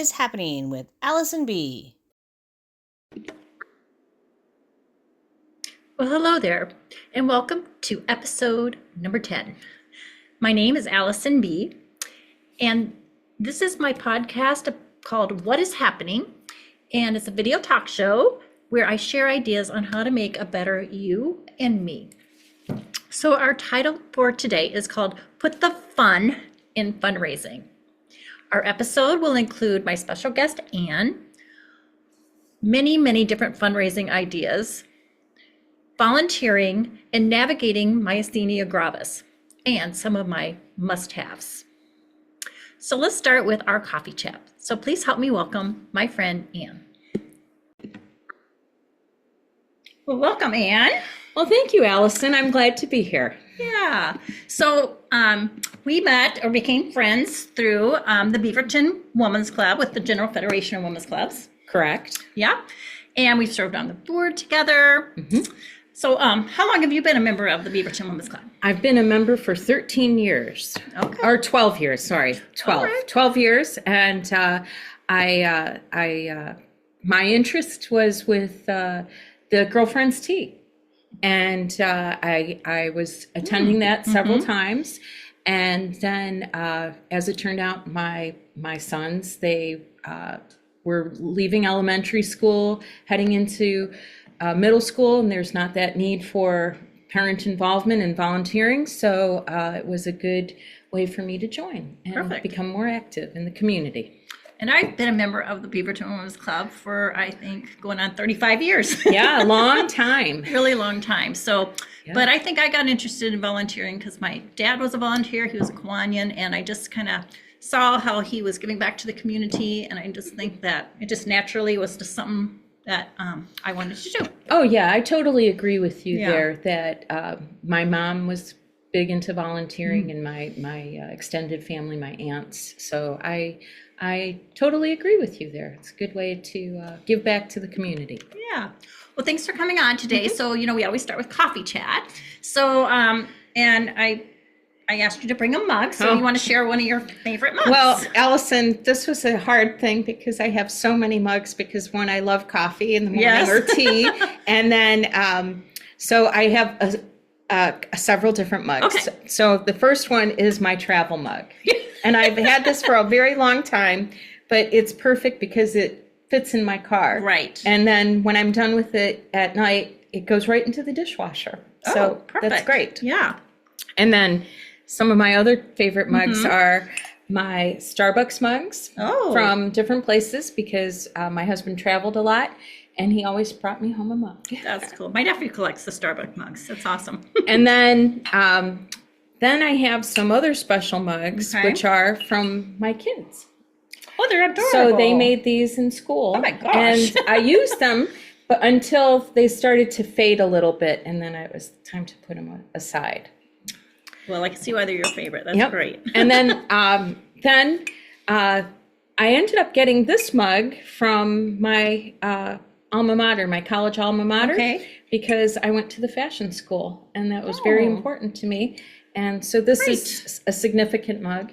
is Happening with Allison B. Well, hello there, and welcome to episode number 10. My name is Allison B, and this is my podcast called What is Happening, and it's a video talk show where I share ideas on how to make a better you and me. So our title for today is called Put the Fun in Fundraising. Our episode will include my special guest, Anne, many different fundraising ideas, volunteering, and navigating myasthenia gravis, and some of my must-haves. So let's start with our coffee chat. So please help me welcome my friend, Anne. Well, welcome, Anne. Well, thank you, Allison. I'm glad to be here. Yeah. So we met or became friends through the Beaverton Women's Club with the General Federation of Women's Clubs. Correct. Yeah. And we've served on the board together. Mm-hmm. So how long have you been a member of the Beaverton Women's Club? I've been a member for 13 years. Okay. Or 12 years, sorry. 12. Right. 12 years. And my interest was with the Girlfriend's Tea. And I was attending that several times. And then as it turned out, my sons, they were leaving elementary school, heading into middle school, and there's not that need for parent involvement and volunteering. So it was a good way for me to join and become more active in the community. And I've been a member of the Beaverton Women's Club for, I think, going on 35 years. Yeah, a long time. Really long time. So, yeah. But I think I got interested in volunteering because my dad was a volunteer. He was a Kiwanian, and I just kind of saw how he was giving back to the community. And I just think that it just naturally was just something that I wanted to do. Oh, yeah, I totally agree with you there that my mom was big into volunteering and my extended family, my aunts. So I totally agree with you there. It's a good way to give back to the community. Yeah. Well, thanks for coming on today. So, we always start with coffee chat. So, and I asked you to bring a mug. So you want to share one of your favorite mugs? Well, Allison, this was a hard thing because I have so many mugs because one, I love coffee in the morning or tea. And then, so I have several different mugs. Okay. So the first one is my travel mug. And I've had this for a very long time, but it's perfect because it fits in my car. Right. And then when I'm done with it at night, it goes right into the dishwasher. So that's great. Yeah. And then some of my other favorite mugs are my Starbucks mugs from different places because my husband traveled a lot and he always brought me home a mug. That's cool. My nephew collects the Starbucks mugs. That's awesome. And then I have some other special mugs, which are from my kids. Oh, they're adorable. So they made these in school. Oh my gosh. And I used them, but until they started to fade a little bit, and then it was time to put them aside. Well, I can see why they're your favorite. That's great. And then I ended up getting this mug from my alma mater, my college alma mater, because I went to the fashion school, and that was very important to me. And so this is a significant mug.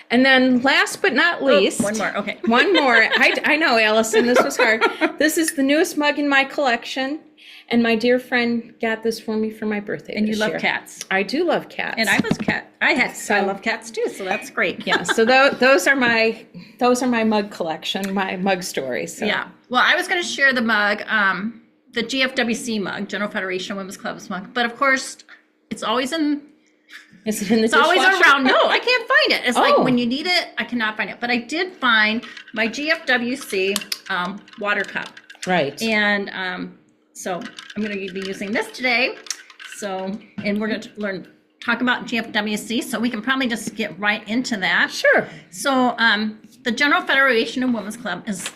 And then last but not least, one more. Okay. One more. I know, Allison, this was hard. This is the newest mug in my collection. And my dear friend got this for me for my birthday. And you love cats. I do love cats. And I was cat. I love cats too, so that's great. Yeah. So those are my mug collection, my mug stories. So. Yeah. Well, I was going to share the mug, the GFWC mug, General Federation of Women's Clubs mug. But of course, it's always in. Is it in the It's dishwasher? always around. No, I can't find it. It's like when you need it, I cannot find it. But I did find my GFWC water cup. Right. And so I'm going to be using this today. So, and we're going to talk about GFWC. So we can probably just get right into that. Sure. So the General Federation of Women's Club is,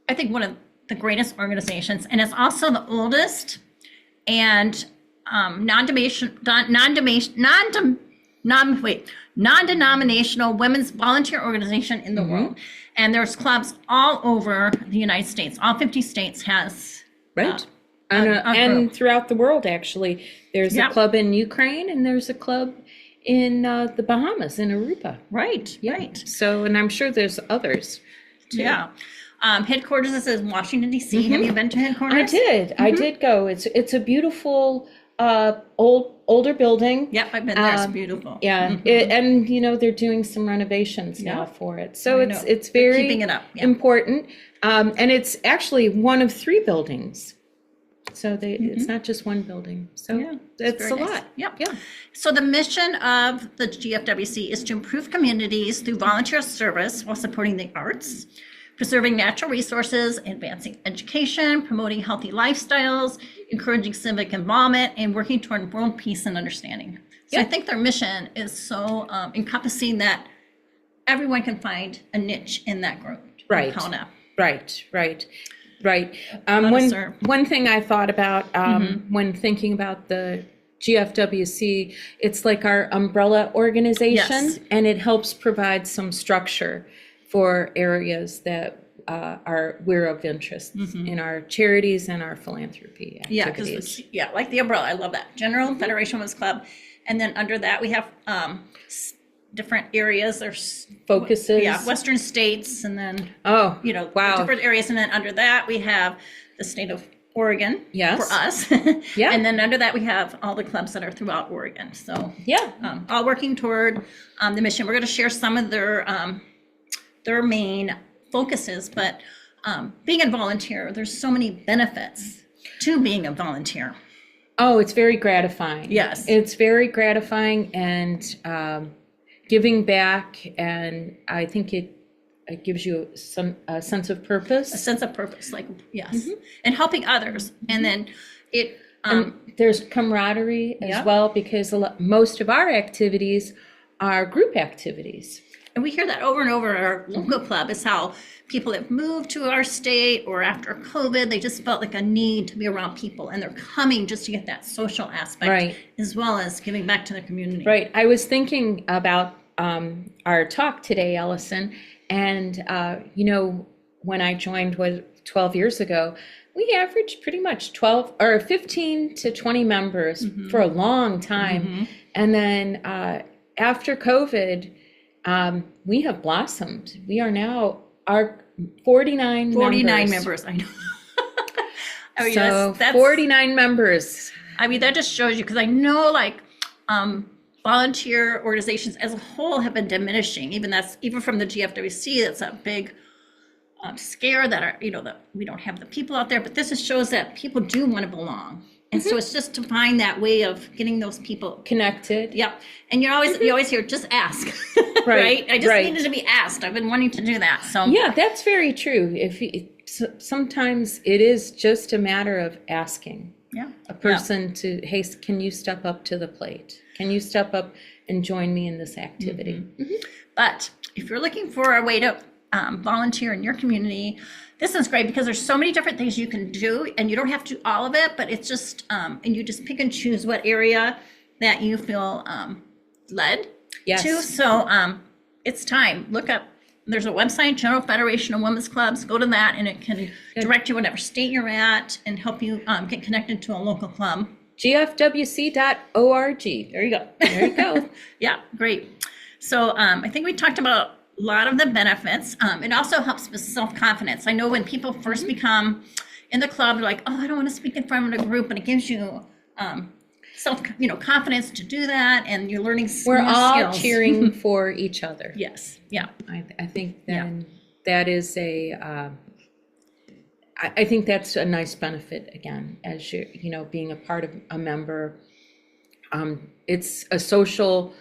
I think, one of the greatest organizations, and it's also the oldest and non-denominational women's volunteer organization in the world. And there's clubs all over the United States. All 50 states has and throughout the world, actually. There's a club in Ukraine, and there's a club in the Bahamas, in Aruba. Right. So, and I'm sure there's others too. Yeah. Headquarters is in Washington, D.C. Have you been to headquarters? I did. I did go. It's a beautiful older building. Yep, I've been there. It's beautiful. Yeah, and they're doing some renovations now for it, so I it's know. They're very keeping it up. Yeah. important. And it's actually one of 3 buildings, so it's not just one building. So it's a lot. Yep. Yeah. So the mission of the GFWC is to improve communities through volunteer service while supporting the arts, preserving natural resources, advancing education, promoting healthy lifestyles, encouraging civic involvement, and working toward world peace and understanding. So I think their mission is so encompassing that everyone can find a niche in that group. Right. Right. One thing I thought about when thinking about the GFWC, it's like our umbrella organization, and it helps provide some structure for areas that we're of interest in our charities and our philanthropy activities. Like the umbrella, I love that. General Federation Women's Club, and then under that we have different areas. There's focuses. Western states, and then different areas, and then under that we have the state of Oregon for us. And then under that we have all the clubs that are throughout Oregon. So all working toward the mission. We're going to share some of their main focuses, but being a volunteer, there's so many benefits to being a volunteer. Oh, it's very gratifying. Yes. It's very gratifying, and giving back, and I think it gives you a sense of purpose. A sense of purpose, and helping others. And then and there's camaraderie as well, because most of our activities are group activities. And we hear that over and over at our local club, is how people have moved to our state, or after COVID, they just felt like a need to be around people, and they're coming just to get that social aspect, as well as giving back to the community. Right. I was thinking about our talk today, Allison, and when I joined 12 years ago, we averaged pretty much 15 to 20 members for a long time. And then after COVID, we have blossomed. We are now 49 members. I know. I mean, so that's 49 members. I mean, that just shows you, because I know volunteer organizations as a whole have been diminishing. Even from the GFWC, that's a big scare that that we don't have the people out there. But this just shows that people do want to belong. And so it's just to find that way of getting those people connected. Yep. And you always hear, just ask. Right? I just needed to be asked. I've been wanting to do that. So that's very true. Sometimes it is just a matter of asking a person to, hey, can you step up to the plate? Can you step up and join me in this activity? But if you're looking for a way to volunteer in your community, this is great, because there's so many different things you can do, and you don't have to do all of it, but it's just and you just pick and choose what area that you feel led to. So it's time. Look up, there's a website, General Federation of Women's Clubs. Go to that, and it can direct you whatever state you're at and help you get connected to a local club. GFWC.org. There you go. There you go. Yeah, great. So I think we talked about a lot of the benefits. It also helps with self-confidence. I know when people first become in the club, they're like, oh, I don't want to speak in front of a group, but it gives you confidence to do that, and you're learning We're all skills. cheering for each other. Yes. Yeah. I think then that is I think that's a nice benefit, again, as you being a part of a member. It's a social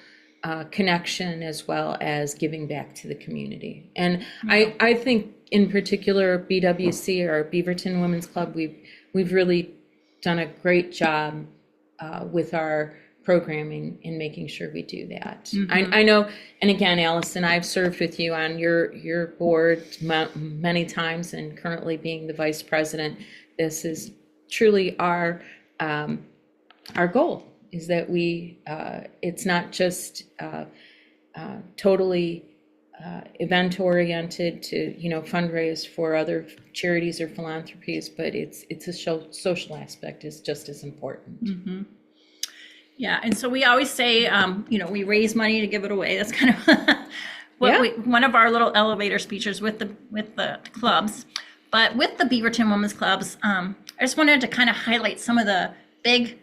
connection, as well as giving back to the community. And I think in particular, BWC, or Beaverton Women's Club, we've really done a great job with our programming in making sure we do that. I know, and again, Allison, I've served with you on your board many times, and currently being the vice president, this is truly our goal, is that we it's not just totally event oriented to fundraise for other charities or philanthropies, but it's a social aspect is just as important. Yeah, and so we always say, we raise money to give it away. That's kind of one of our little elevator speeches with the clubs. But with the Beaverton Women's Clubs, I just wanted to kind of highlight some of the big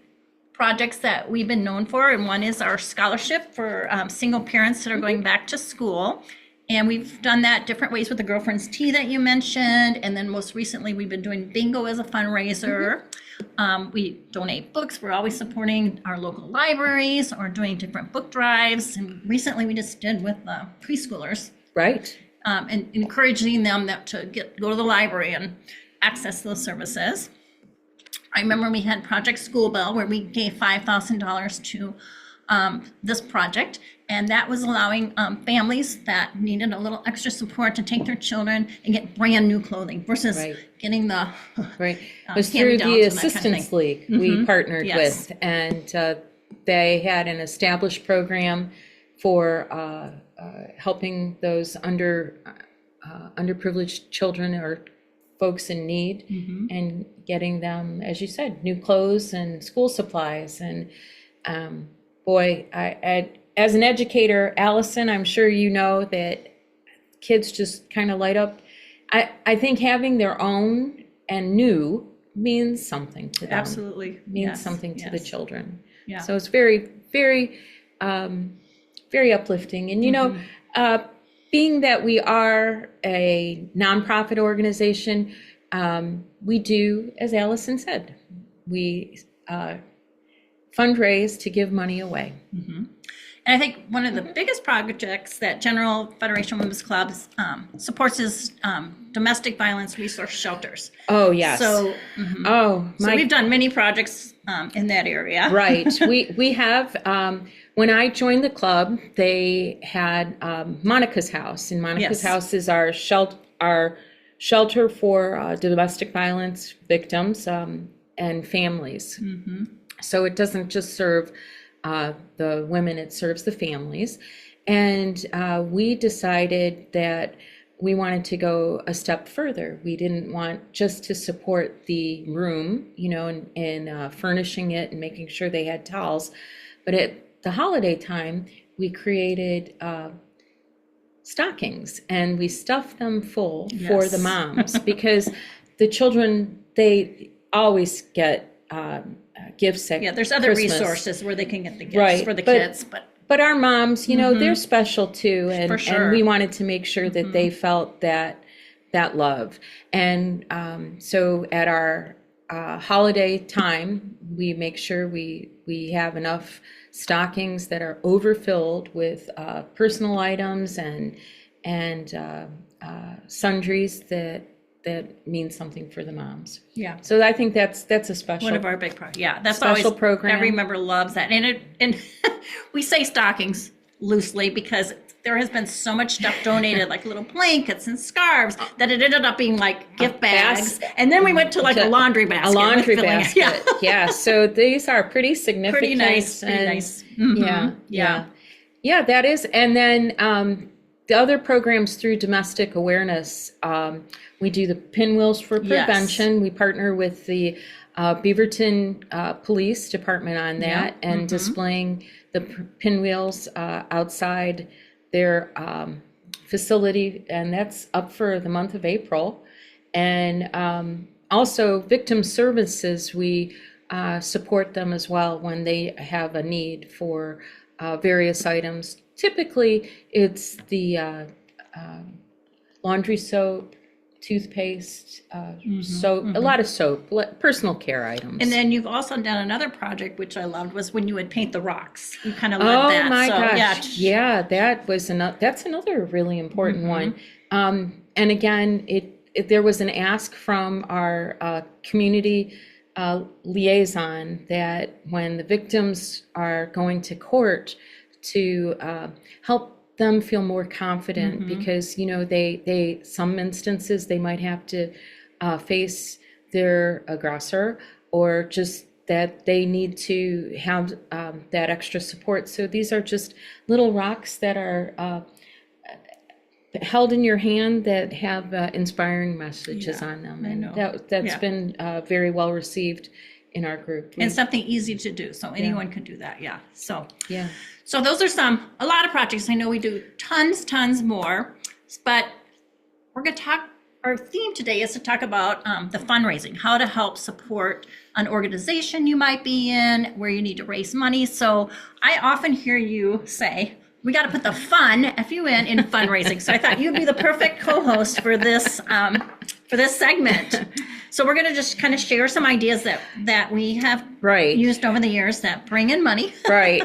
projects that we've been known for. And one is our scholarship for single parents that are going back to school. And we've done that different ways with the Girlfriend's Tea that you mentioned. And then most recently, we've been doing bingo as a fundraiser. We donate books. We're always supporting our local libraries or doing different book drives. And recently we just did with preschoolers. Right. And encouraging them to go to the library and access those services. I remember we had Project School Bell where we gave $5,000 to this project, and that was allowing families that needed a little extra support to take their children and get brand new clothing versus getting the right. It was through the Assistance League we partnered with, and they had an established program for helping those underprivileged children or folks in need, and getting them, as you said, new clothes and school supplies. And boy, I as an educator, Allison, I'm sure you know that kids just kind of light up. I think having their own and new means something to them. Absolutely. Means something to the children. Yeah. So it's very, very, very uplifting. And, you know, being that we are a nonprofit organization, we do, as Allison said, we fundraise to give money away. And I think one of the biggest projects that General Federation of Women's Clubs supports is domestic violence resource shelters. Oh, yes. So, so we've done many projects in that area. Right. We have, when I joined the club, they had Monica's House. And Monica's House is our shelter for domestic violence victims and families. So it doesn't just serve the women, it serves the families. And we decided that we wanted to go a step further. We didn't want just to support the room, you know, and furnishing it and making sure they had towels. But at the holiday time, we created stockings, and we stuffed them full for the moms, because the children, they always get gifts at there's other Christmas. Resources where they can get the gifts for the kids, but our moms, you know, they're special too, and, For sure. and we wanted to make sure that they felt that love. And so at our holiday time, we make sure we have enough stockings that are overfilled with personal items and sundries that means something for the moms. Yeah. So I think that's a special one of our big projects. Yeah, that's special always program. Every member loves that, and we say stockings loosely because there has been so much stuff donated, like little blankets and scarves, that it ended up being like gift bags, and then we went to like a laundry basket. A laundry basket. Yeah. So these are pretty significant. Pretty nice. Yeah. That is, and then the other programs through domestic awareness. We do the pinwheels for prevention. We partner with the Beaverton Police Department on that, and displaying the pinwheels outside their facility, and that's up for the month of April. And also victim services, we support them as well when they have a need for various items. Typically, it's the laundry soap, toothpaste, soap, a lot of soap, personal care items. And then you've also done another project, which I loved, was when you would paint the rocks. You kind of led that. Oh my gosh. Yeah, that's another really important one. And again, there was an ask from our community liaison that when the victims are going to court, to help them feel more confident, because, you know, they some instances they might have to face their aggressor, or just that they need to have that extra support. So these are just little rocks that are held in your hand that have inspiring messages on them. And that's been very well received in our group. And something easy to do. So anyone can do that. Yeah. So Yeah. So those are a lot of projects. I know we do tons more, but we're going to talk, our theme today is to talk about the fundraising, how to help support an organization you might be in, where you need to raise money. So I often hear you say, we got to put the fun, F-U-N, in fundraising. So I thought you'd be the perfect co-host for this segment. So we're going to just kind of share some ideas that we have used over the years that bring in money. Right.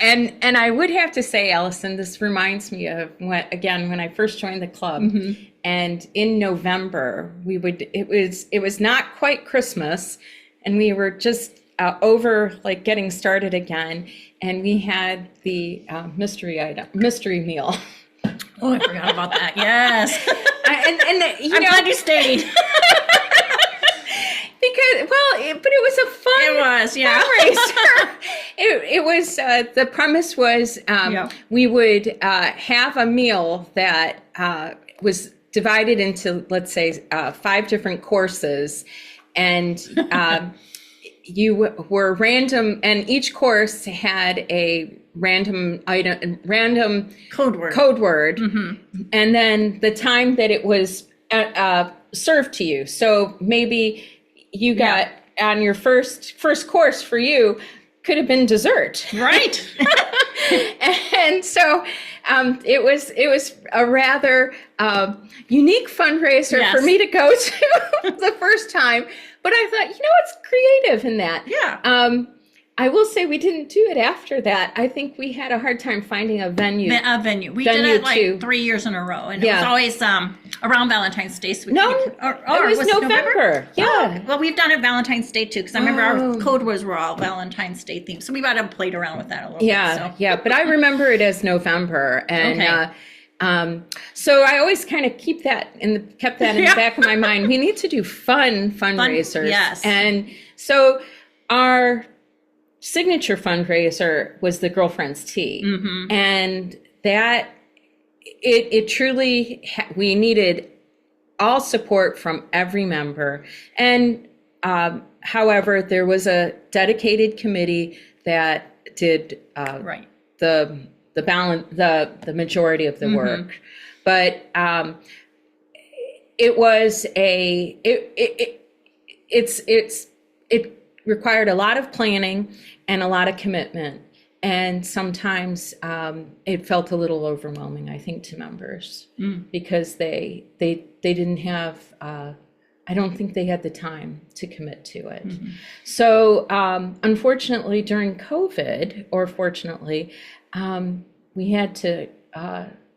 And I would have to say, Allison, this reminds me of when I first joined the club. Mm-hmm. And in November, it was not quite Christmas, and we were just over like getting started again, and we had the mystery meal. Oh, I forgot about that. Yes. I'm glad you stayed. Because, but it was a fun. It was, yeah. Fundraiser. It was, the premise was we would have a meal that was divided into, let's say, 5 different courses, and you were random, and each course had a random code word, mm-hmm. and then the time that it was served to you. So maybe you got on your first course for you could have been dessert, right? And so it was a rather unique fundraiser for me to go to the first time. But I thought, it's creative in that. Yeah. I will say we didn't do it after that. I think we had a hard time finding a venue. We did it like 3 years in a row, and it was always around Valentine's Day. So it was November. Yeah. Oh, well, we've done it Valentine's Day too, because I remember our code words were all Valentine's Day themed. So we might have played around with that a little bit. So. Yeah. But I remember it as November, and so I always kind of kept that in the back of my mind. We need to do fun fundraisers. Yes. And so our signature fundraiser was the Girlfriends Tea. Mm-hmm. And that it truly, we needed all support from every member. And however, there was a dedicated committee that did the majority of the mm-hmm. work. But it was it required a lot of planning and a lot of commitment, and sometimes it felt a little overwhelming, I think, to members because they didn't have I don't think they had the time to commit to it. Mm-hmm. So unfortunately, during COVID, or fortunately, we had to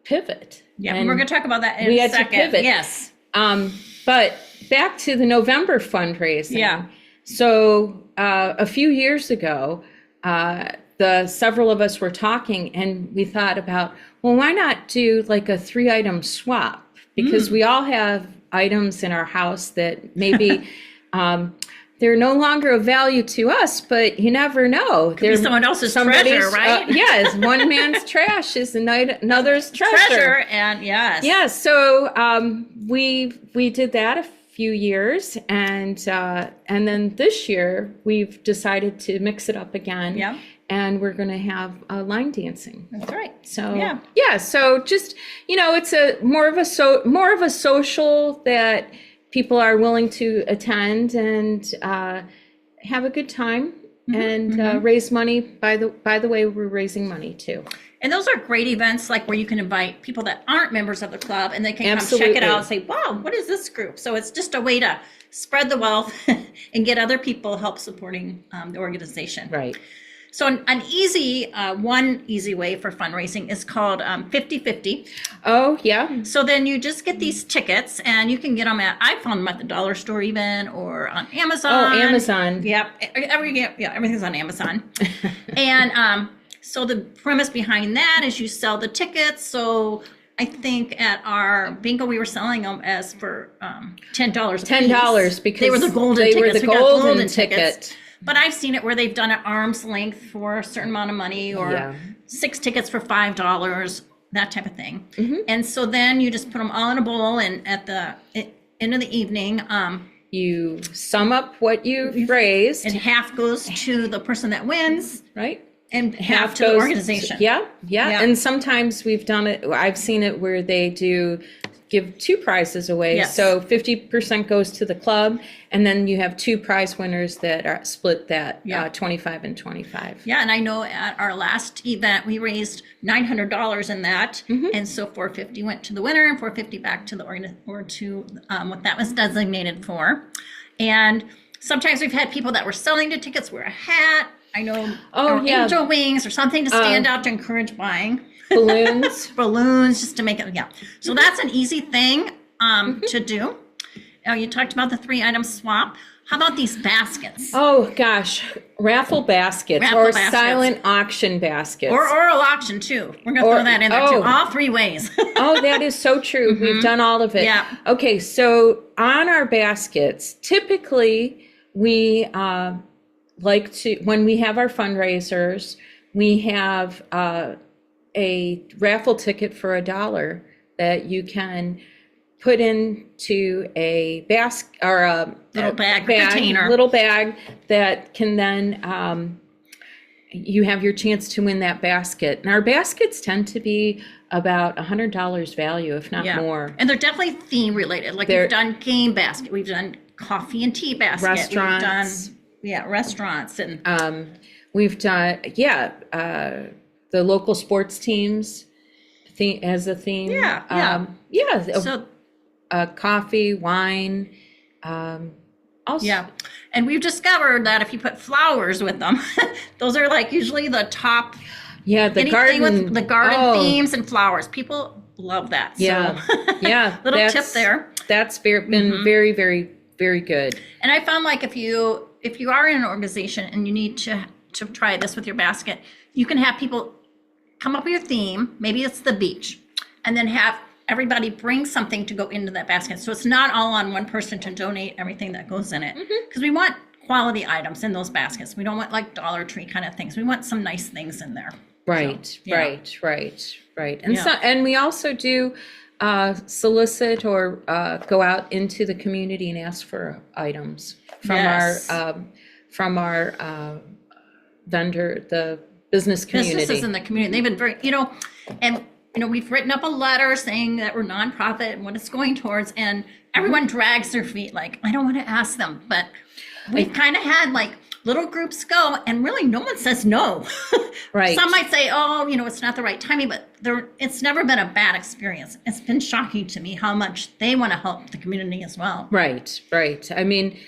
pivot. Yeah, and we're going to talk about that in a second. To pivot. Yes. But back to the November fundraising. Yeah. So a few years ago, several of us were talking, and we thought about, well, why not do like a 3-item swap? Because we all have items in our house that maybe they're no longer of value to us, but you never know. Could be someone else's treasure, right? Yes, one man's trash is another's treasure. And yes. Yeah, so we did that a few years, and then this year we've decided to mix it up again. Yeah. And we're going to have line dancing. That's right. So yeah. So just it's a more of a social that people are willing to attend and have a good time and raise money. By the way, we're raising money too. And those are great events, like where you can invite people that aren't members of the club, and they can Absolutely. Come check it out and say, "Wow, what is this group?" So it's just a way to spread the wealth and get other people help supporting the organization. Right. So one easy way for fundraising is called 50/50. Oh, yeah. So then you just get these tickets, and you can get them I found them at the dollar store even, or on Amazon. Oh, Amazon. Yep. Everything's on Amazon. And so the premise behind that is you sell the tickets. So I think at our bingo, we were selling them as for $10. $10 because they were the golden tickets. They were the golden ticket. But I've seen it where they've done it arm's length for a certain amount of money, or 6 tickets for $5, that type of thing. Mm-hmm. And so then you just put them all in a bowl, and at the end of the evening, you sum up what you've raised, And half goes to the person that wins, right? and half to the goes organization. Yeah. Yeah. And sometimes we've done it, I've seen it where they do give 2 prizes away. Yes. So 50% goes to the club, and then you have 2 prize winners that are split that, Yeah. 25 and 25. Yeah, and I know at our last event we raised $900 in that, and so $450 went to the winner and $450 back to the what that was designated for. And sometimes we've had people that were selling the tickets wear a hat. I know, or angel wings or something to stand out to encourage buying. Balloons, just to make it, So that's an easy thing to do. You talked about the 3-item swap. How about these baskets? Oh gosh, raffle baskets or silent auction baskets. Or oral auction too. We're going to throw that in there too. All 3 ways. Oh, that is so true. We've done all of it. Yeah. Okay, so on our baskets, typically we like to, when we have our fundraisers, we have a raffle ticket for $1 that you can put into a basket or a little bag container, little bag that can then you have your chance to win that basket. And our baskets tend to be about $100 value, if not more. And they're definitely theme related. Like we've done game basket, we've done coffee and tea basket, restaurants, we've done restaurants, and we've done the local sports teams as a theme. So coffee, wine, also. Yeah. And we've discovered that if you put flowers with them, those are like usually the top. Yeah, the garden with the garden themes and flowers. People love that. Yeah. So, yeah. Little tip there. That's been very, very, very good. And I found like if you are in an organization and you need to try this with your basket, you can have people come up with your theme. Maybe it's the beach, and then have everybody bring something to go into that basket. So it's not all on one person to donate everything that goes in it. Because we want quality items in those baskets. We don't want like Dollar Tree kind of things. We want some nice things in there. Right, so, right. And and we also do solicit or go out into the community and ask for items from our vendor, the business community. Businesses in the community. They've been very, and we've written up a letter saying that we're nonprofit and what it's going towards, and everyone drags their feet like, I don't want to ask them, but we've kind of had like little groups go, and really no one says no. Right. Some might say, oh, it's not the right timing, but it's never been a bad experience. It's been shocking to me how much they want to help the community as well. Right. I mean,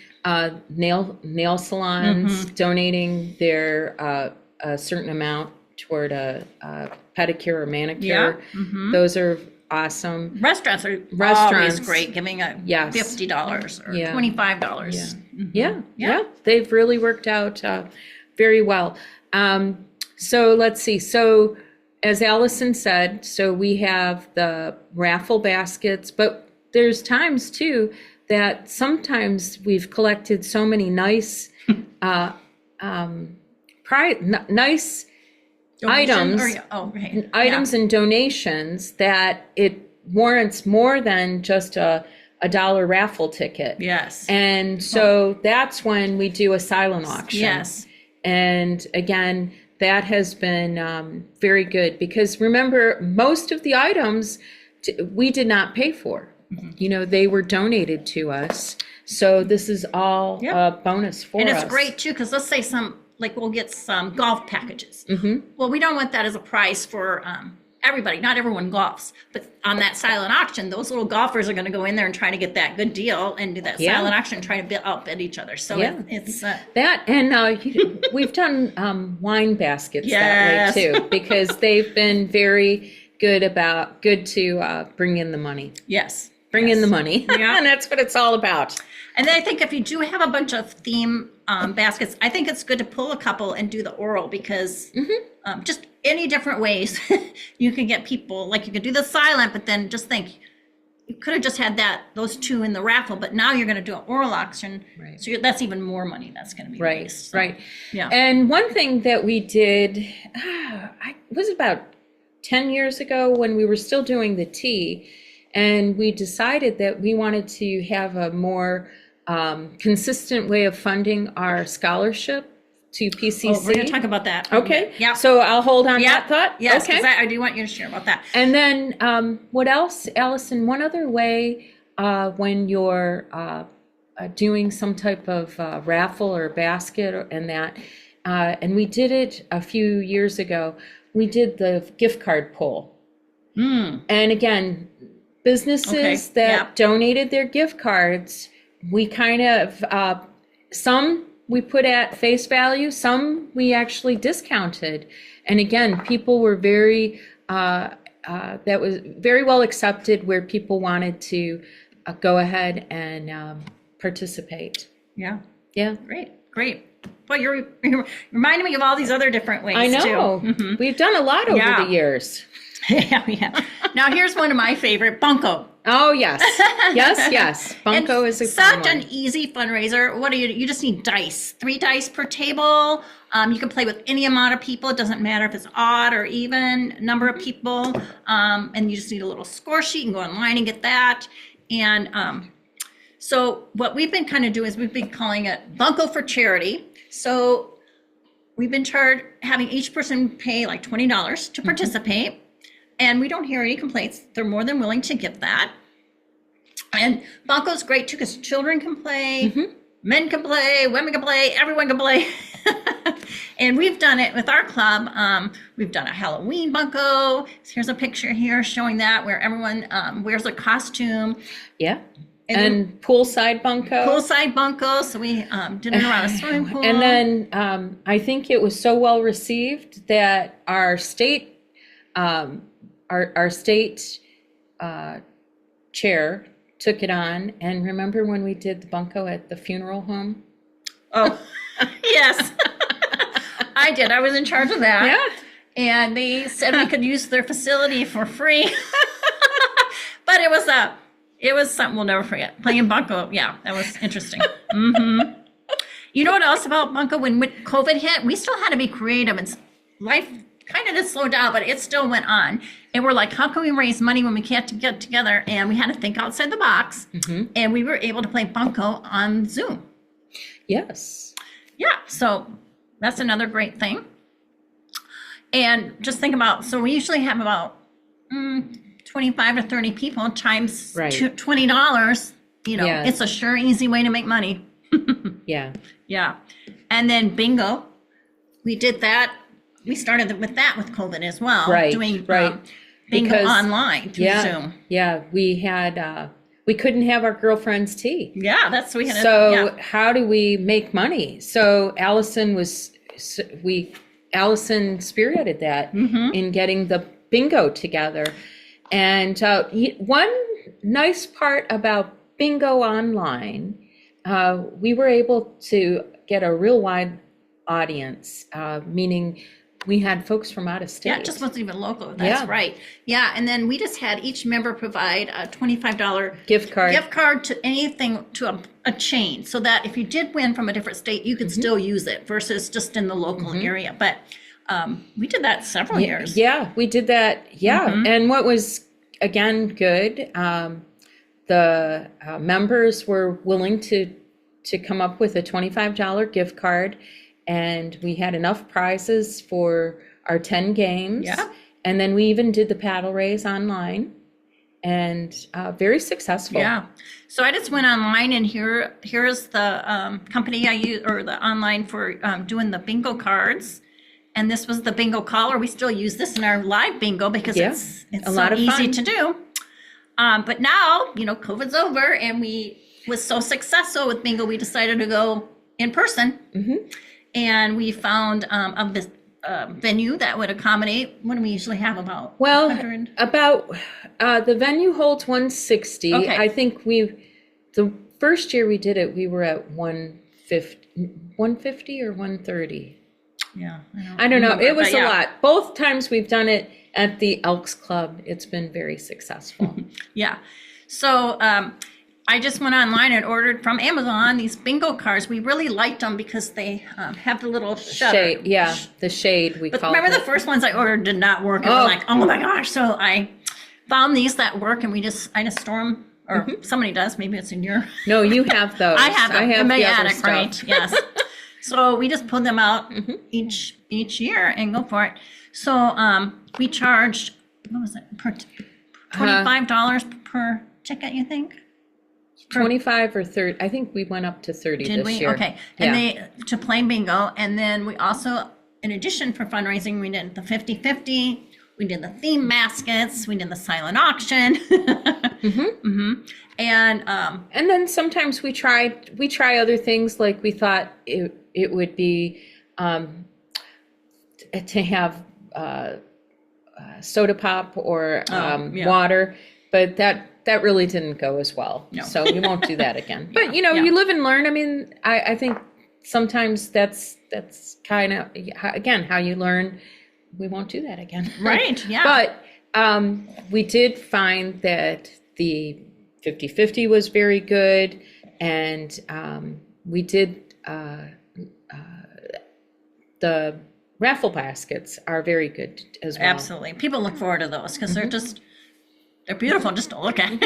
nail salons donating their a certain amount toward a pedicure or manicure. Those are awesome. Restaurants are always great, giving a $50 or $25. Yeah. They've really worked out very well. So let's see. So as Allison said, so we have the raffle baskets, but there's times too that sometimes we've collected so many nice nice items and donations that it warrants more than just a $1 raffle ticket. Yes. And so that's when we do a silent auction. Yes. And again, that has been very good, because remember, most of the items we did not pay for. They were donated to us. So this is all a bonus for us. And it's great too, because let's say we'll get some golf packages. Well, we don't want that as a prize for everybody. Not everyone golfs, but on that silent auction, those little golfers are going to go in there and try to get that good deal and do that silent auction and try to outbid each other. So it's that, and we've done wine baskets that way too, because they've been very good to bring in the money. Yes. Bring in the money. Yeah. And that's what it's all about. And then I think if you do have a bunch of theme baskets, I think it's good to pull a couple and do the oral, because just any different ways you can get people, like you could do the silent, but then just think, you could have just had those 2 in the raffle, but now you're going to do an oral auction. Right. So that's even more money that's going to be raised. So, right. Yeah. And one thing that we did, was about 10 years ago when we were still doing the tea, and we decided that we wanted to have a more consistent way of funding our scholarship to PCC. Oh, we're going to talk about that. Okay. Yeah. So I'll hold on that thought. Yes, Okay. because I do want you to share about that. And then what else, Allison? One other way when you're doing some type of raffle or basket and we did it a few years ago, we did the gift card pull. And again, businesses that donated their gift cards, we kind of, some we put at face value, some we actually discounted. And again, people were very, that was very well accepted, where people wanted to go ahead and participate. Yeah. Yeah. Great. Well, you're reminding me of all these other different ways, I know. too. We've done a lot over the years. Yeah. Now, here's one of my favorite, Bunko. Oh, yes. Yes. Bunko is a fun such one. an easy fundraiser. What do you just need dice, 3 dice per table. You can play with any amount of people. It doesn't matter if it's odd or even number of people. And you just need a little score sheet. You can go online and get that. And so what we've been kind of doing is we've been calling it Bunko for charity. So we've been having each person pay like $20 to participate. And we don't hear any complaints. They're more than willing to give that. And Bunko's great too, because children can play, men can play, women can play, everyone can play. And we've done it with our club. We've done a Halloween Bunko. Here's a picture here showing that, where everyone wears a costume. Yeah. And poolside Bunko. Poolside Bunko. So we did it around a swimming pool. And then I think it was so well received that our state our state chair took it on. And remember when we did the Bunko at the funeral home? Oh, yes. I did. I was in charge of that. Yeah. And they said we could use their facility for free. But it was something we'll never forget. Playing Bunko. Yeah, that was interesting. You know what else about Bunko? When COVID hit, we still had to be creative, and life kind of did slow down, but it still went on. And we're like, how can we raise money when we can't get together? And we had to think outside the box. And we were able to play Bunko on Zoom. Yes. Yeah, so that's another great thing. And just think about, so we usually have about 25 to 30 people times $20. You know, it's a sure, easy way to make money. Yeah. Yeah. And then bingo, we did that. We started with that with COVID as well. Doing bingo because, online through Zoom. Yeah, we had, we couldn't have our girlfriend's tea. Yeah, that's we had. So how do we make money? So Allison spearheaded that in getting the bingo together. And one nice part about bingo online, we were able to get a real wide audience, meaning we had folks from out of state. Yeah, it just wasn't even local. That's right. Yeah, and then we just had each member provide a $25 gift card to anything, to a chain, so that if you did win from a different state, you could still use it versus just in the local area. But we did that several years. Yeah, we did that. Yeah, and what was, again, good, the members were willing to come up with a $25 gift card. And we had enough prizes for our 10 games. Yeah. And then we even did the paddle race online, and very successful. Yeah. So I just went online, and here is the company I use, or the online for doing the bingo cards. And this was the bingo caller. We still use this in our live bingo because it's a lot of easy to do. But now, COVID's over, and we was so successful with bingo, we decided to go in person. And we found a venue that would accommodate, what do we usually have, about 100? The venue holds 160. Okay. I think the first year we did it, we were at 150 or 130. Yeah. I don't know. It was a lot. Both times we've done it at the Elks Club. It's been very successful. Yeah. So I just went online and ordered from Amazon these bingo cards. We really liked them because they have the little shutter. Shade, the shade we call it. Remember the first ones I ordered did not work. I was like, oh my gosh. So I found these that work, and I just store them or somebody does, maybe it's in your. No, you have those. I have them in my the other attic, stuff. right? Yes. So we just pull them out each year and go for it. So we charged, what was it, per $25 per ticket, you think? 25 or 30. I think we went up to 30 Did this we? year. Okay. And to play bingo. And then we also, in addition for fundraising, we did the 50-50. We did the theme baskets. We did the silent auction. And then sometimes we try other things, like we thought it would be to have soda pop or water, but that really didn't go as well. No. So we won't do that again. But you live and learn. I mean, I think sometimes that's kind of, again, how you learn. We won't do that again. Right. Yeah. But we did find that the 50-50 was very good, and we did the raffle baskets are very good as well. Absolutely. People look forward to those because they're beautiful just to look at.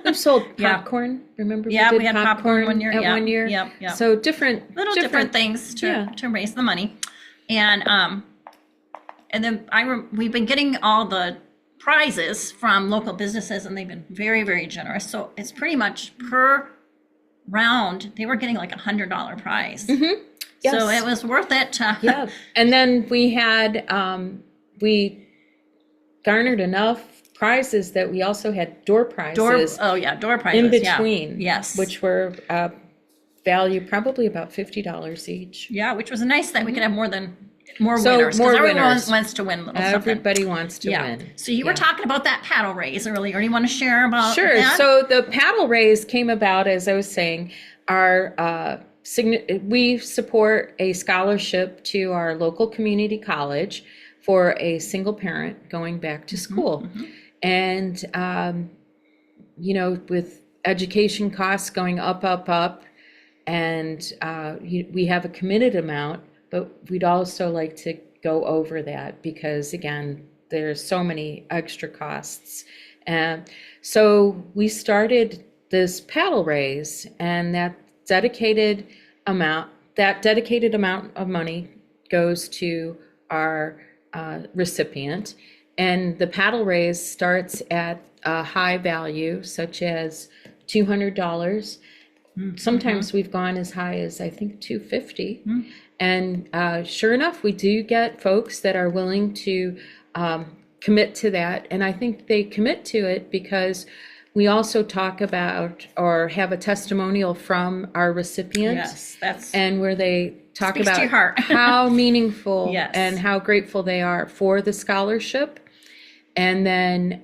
We've sold popcorn. Remember? Yeah, did we had popcorn one year. One year. Yep. So different things to raise the money, and then we've been getting all the prizes from local businesses, and they've been very, very generous. So it's pretty much per round they were getting like $100 prize. Yes. So it was worth it. Yeah. And then we had we garnered enough prizes that we also had door prizes. Door prizes in between. Yeah. Yes. Which were value probably about $50 each. Yeah, which was a nice thing. We could have more winners. Because more everyone winners. wants to win little Everybody wants to win. So you were talking about that paddle raise earlier. Do you want to share about Sure. that? So the paddle raise came about, as I was saying, we support a scholarship to our local community college for a single parent going back to school. And, with education costs going up, and we have a committed amount, but we'd also like to go over that because, again, there's so many extra costs. And so we started this paddle raise, and that dedicated amount of money goes to our recipient. And the paddle raise starts at a high value, such as $200. Sometimes we've gone as high as, I think, $250. And sure enough, we do get folks that are willing to commit to that. And I think they commit to it because we also talk about or have a testimonial from our recipients. Yes, and where they talk speaks to about your heart. how meaningful Yes. and how grateful they are for the scholarship. And then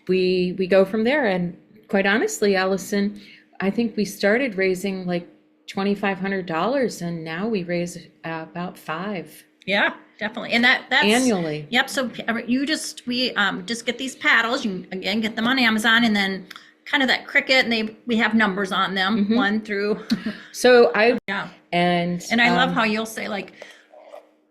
we go from there. And quite honestly, Allison, I think we started raising like $2,500, and now we raise about $5,000. Yeah, definitely. And that's annually. Yep. So we just get these paddles. You can, again, get them on Amazon, and then kind of that cricket, and we have numbers on them, 1 through. So and I love how you'll say, like,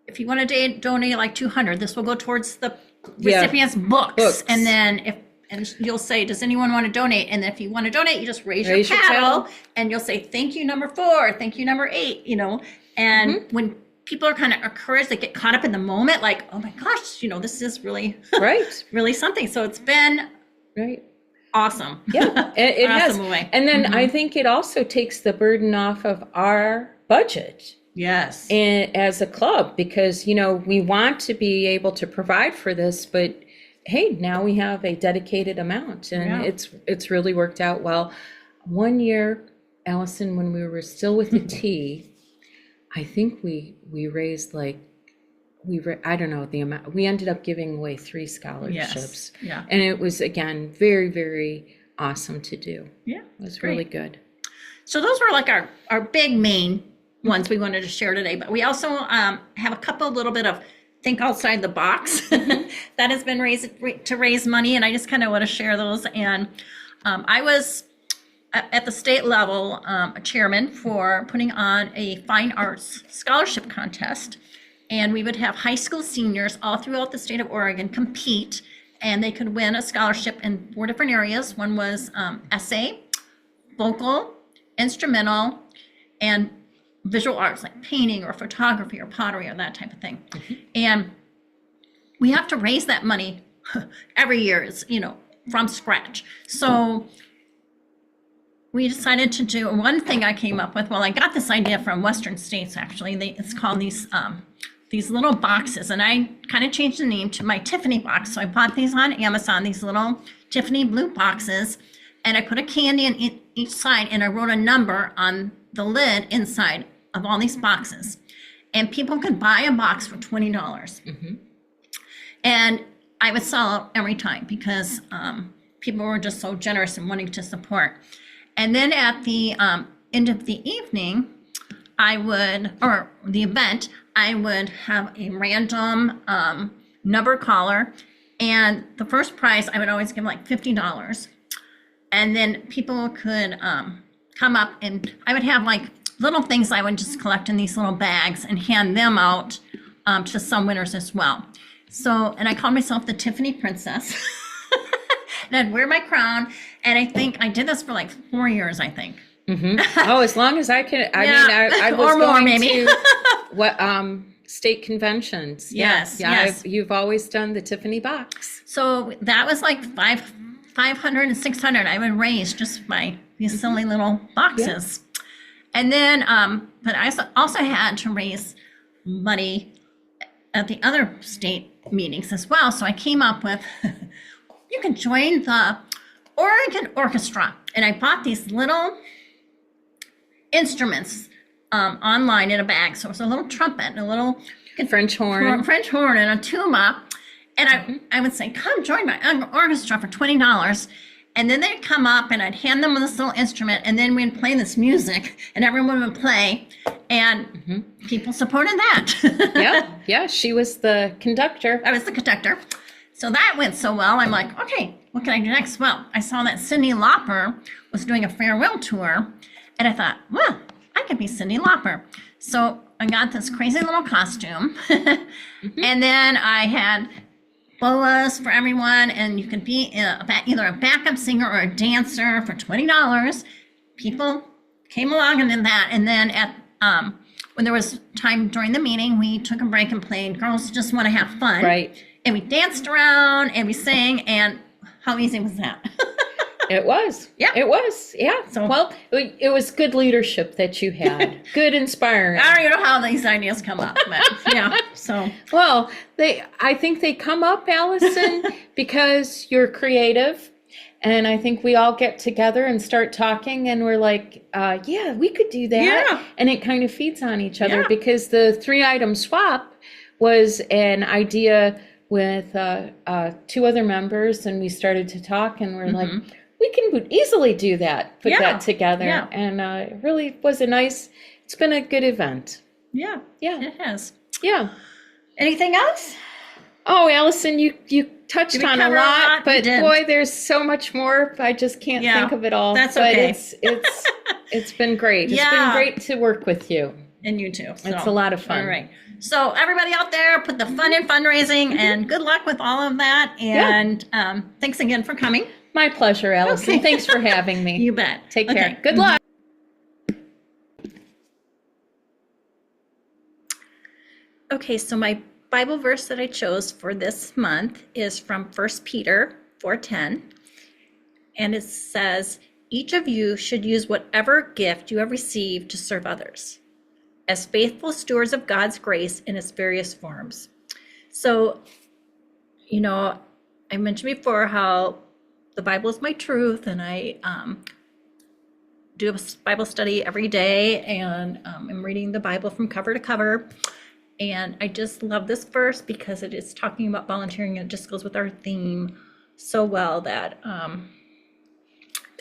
if you want to donate like $200, this will go towards the recipient's books. And then and you'll say, does anyone want to donate? And if you want to donate, you just raise your paddle, and you'll say, thank you, number 4, thank you, number 8, and when people are kind of encouraged, they get caught up in the moment, like, oh my gosh, this is really, really something. So it's been awesome. Yeah, it has. Awesome. And then I think it also takes the burden off of our budget. Yes. And as a club, because, we want to be able to provide for this, but hey, now we have a dedicated amount, and it's really worked out well. One year, Allison, when we were still with the T, I think we raised I don't know the amount. We ended up giving away 3 scholarships. Yes. Yeah. And it was, again, very, very awesome to do. Yeah. It was really good. So those were like our big main ones we wanted to share today, but we also have a couple little bit of think outside the box that has been raised to raise money, and I just kind of want to share those. And I was at the state level a chairman for putting on a fine arts scholarship contest, and we would have high school seniors all throughout the state of Oregon compete, and they could win a scholarship in 4 different areas. One was essay, vocal, instrumental, and visual arts like painting or photography or pottery or that type of thing. And we have to raise that money every year, it's, from scratch. So we decided to do one thing I came up with. Well, I got this idea from Western States, actually. It's called these little boxes, and I kind of changed the name to my Tiffany box. So I bought these on Amazon, these little Tiffany blue boxes, and I put a candy in each side, and I wrote a number on the lid inside of all these boxes. And people could buy a box for $20. And I would sell out every time because people were just so generous and wanting to support. And then at the end of the evening, or the event, I would have a random number caller, and the first prize I would always give like $50, and then people could come up, and I would have like little things I would just collect in these little bags and hand them out to some winners as well. So, and I called myself the Tiffany Princess, and I'd wear my crown, and I think I did this for like 4 years, I think. Oh, as long as I can. I was or more, going maybe. to state conventions. Yes. You've always done the Tiffany box. So that was like 500 and 600 I would raise just by these silly little boxes. And then, but I also had to raise money at the other state meetings as well. So I came up with, you can join the Oregon Orchestra. And I bought these little instruments online in a bag. So it was a little trumpet and a little French horn and a tuba. And I would say, come join my orchestra for $20. And then they'd come up and I'd hand them this little instrument, and then we'd play this music and everyone would play, and people supported that. Yeah, she was the conductor. I was the conductor. So that went so well. I'm like, okay, what can I do next? Well, I saw that Cyndi Lauper was doing a farewell tour, and I thought, well, I could be Cyndi Lauper. So I got this crazy little costume, and then I had boas for everyone, and you could be either a backup singer or a dancer for $20. People came along and did that, and then at when there was time during the meeting, we took a break and played Girls Just Want to Have Fun. Right. And we danced around and we sang, and how easy was that? It was. Yeah. It was. Yeah. So, well, it was good leadership that you had. Good inspiring. I don't even know how these ideas come up, but yeah. So, well, I think they come up, Allison, because you're creative. And I think we all get together and start talking, and we're like, yeah, we could do that. Yeah. And it kind of feeds on each other, Yeah. because the 3-item swap was an idea with 2 other members, and we started to talk, and we're like, we can easily do that, put that together. Yeah. And it really was it's been a good event. yeah, Yeah. it has. Yeah. Anything else? Oh, Allison, you touched Did we on a cover a lot, lot? We but did. boy, there's so much more. I just can't Yeah, think of it all. that's but okay. It's been great. It's Yeah. been great to work with you. And you too. So. It's a lot of fun. All right. So everybody out there, put the fun in fundraising, and good luck with all of that. And thanks again for coming. My pleasure, Allison. Okay. Thanks for having me. You bet. Take care. Okay. Good luck. Okay, so my Bible verse that I chose for this month is from 1 Peter 4:10. And it says, each of you should use whatever gift you have received to serve others as faithful stewards of God's grace in its various forms. So, I mentioned before how the Bible is my truth, and I do a Bible study every day, and I'm reading the Bible from cover to cover. And I just love this verse because it is talking about volunteering, and it just goes with our theme so well that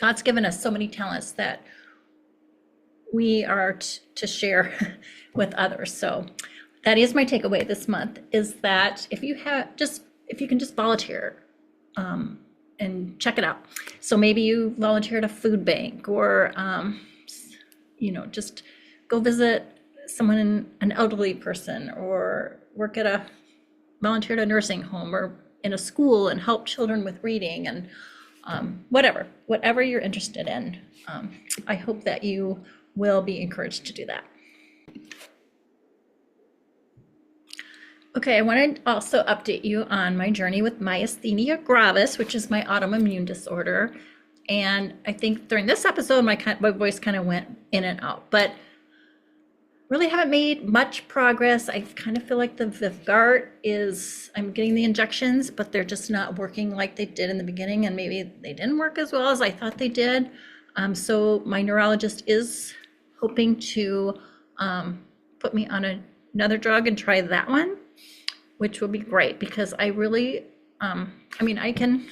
God's given us so many talents that we are to share with others. So that is my takeaway this month, is that if you can just volunteer and check it out. So maybe you volunteer at a food bank, or just go visit someone, an elderly person, or volunteer at a nursing home, or in a school and help children with reading and whatever you're interested in. I hope that you will be encouraged to do that. Okay, I want to also update you on my journey with myasthenia gravis, which is my autoimmune disorder. And I think during this episode, my voice kind of went in and out, but really haven't made much progress. I kind of feel like the Vyvgart I'm getting the injections, but they're just not working like they did in the beginning, and maybe they didn't work as well as I thought they did. So my neurologist is hoping to put me on another drug and try that one, which will be great because I really, I can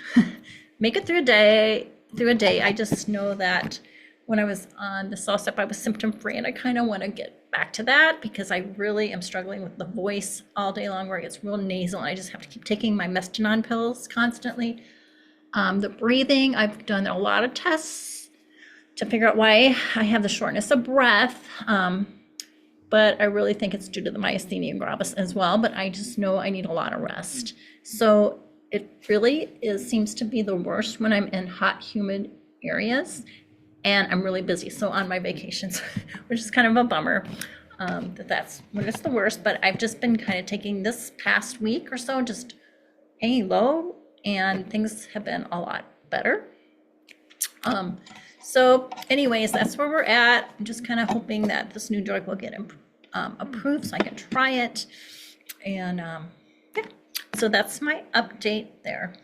make it through a day. I just know that when I was on the Cellstep, I was symptom free, and I kind of want to get back to that because I really am struggling with the voice all day long where it gets real nasal, and I just have to keep taking my Mestinon pills constantly. The breathing, I've done a lot of tests to figure out why I have the shortness of breath. But I really think it's due to the myasthenia gravis as well, but I just know I need a lot of rest. So it really seems to be the worst when I'm in hot, humid areas, and I'm really busy. So on my vacations, which is kind of a bummer, that's when it's the worst, but I've just been kind of taking this past week or so, just hanging low, and things have been a lot better. So anyways, that's where we're at. I'm just kind of hoping that this new drug will get approved so I can try it. And yeah, so that's my update there.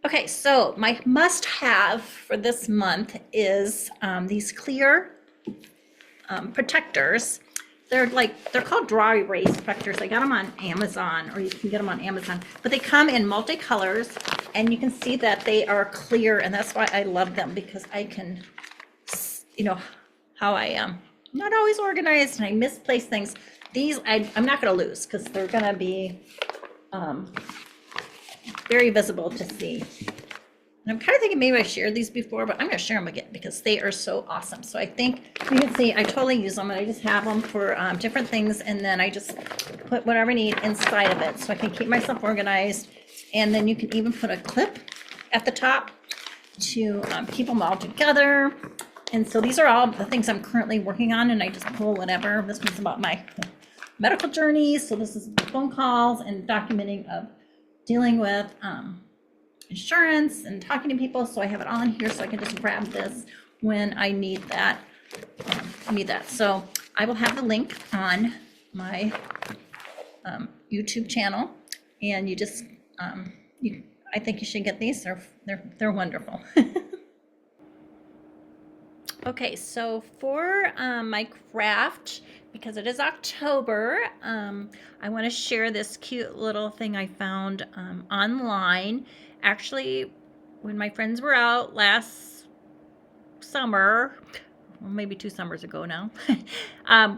Okay, so my must-have for this month is these clear protectors. They're called dry erase protectors. I got them on Amazon, or you can get them on Amazon, but they come in multicolors, and you can see that they are clear, and that's why I love them, because I can, how I am. I'm not always organized, and I misplace things. These I'm not going to lose because they're going to be very visible to see. And I'm kind of thinking maybe I shared these before, but I'm going to share them again because they are so awesome. So I think you can see I totally use them, and I just have them for different things, and then I just put whatever I need inside of it so I can keep myself organized. And then you can even put a clip at the top to keep them all together. And so these are all the things I'm currently working on, and I just pull whatever. This one's about my medical journey. So this is phone calls and documenting of dealing with insurance and talking to people. So I have it all in here, so I can just grab this when I need that. So I will have the link on my YouTube channel, and you just I think you should get these. They're wonderful. Okay, so for my craft, because it is October, I want to share this cute little thing I found online. Actually, when my friends were out last summer, well, maybe 2 summers ago now,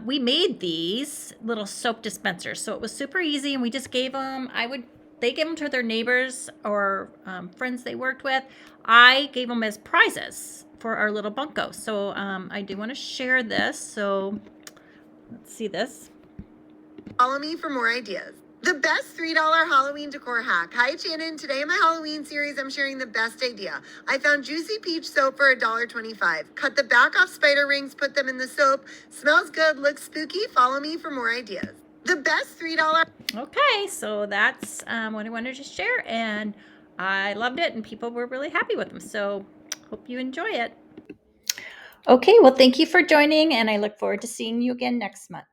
we made these little soap dispensers. So it was super easy, and we just gave them, they gave them to their neighbors or friends they worked with. I gave them as prizes for our little bunko. So I do want to share this. So let's see this. Follow me for more ideas. The best $3 Halloween decor hack. Hi, Shannon. Today in my Halloween series, I'm sharing the best idea. I found Juicy Peach soap for $1.25. Cut the back off spider rings, put them in the soap. Smells good, looks spooky. Follow me for more ideas. The best $3. Okay, so that's what I wanted to share, and I loved it, and people were really happy with them. So hope you enjoy it. Okay, well, thank you for joining, and I look forward to seeing you again next month.